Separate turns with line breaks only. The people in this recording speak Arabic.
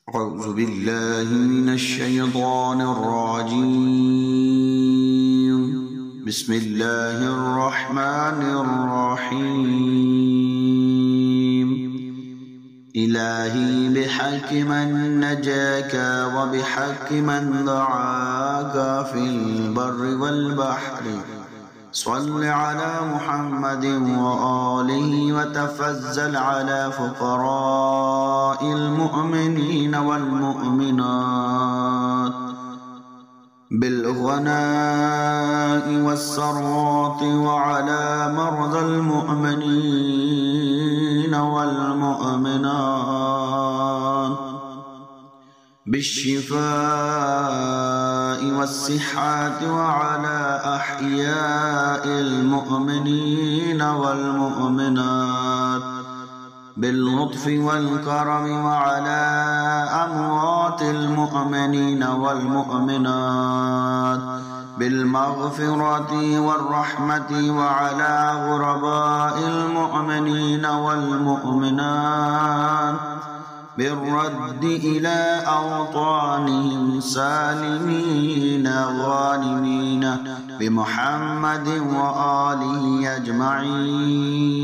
أعوذ بالله من الشيطان الرجيم. بسم الله الرحمن الرحيم. إلهي بحق من نجاك وبحق من دعاك في البر والبحر صل على محمد وآله وتفضل على فقراء المؤمنين والمؤمنات بالغناء والسراء وعلى مرضى المؤمنين والمؤمنات بالشفاء والصحة وعلى أحياء المؤمنين والمؤمنات باللطف والكرم وعلى أموات المؤمنين والمؤمنات بالمغفرة والرحمة وعلى غرباء المؤمنين والمؤمنات بالرد إلى أوطانهم سالمين غانمين بمحمد وآله أجمعين.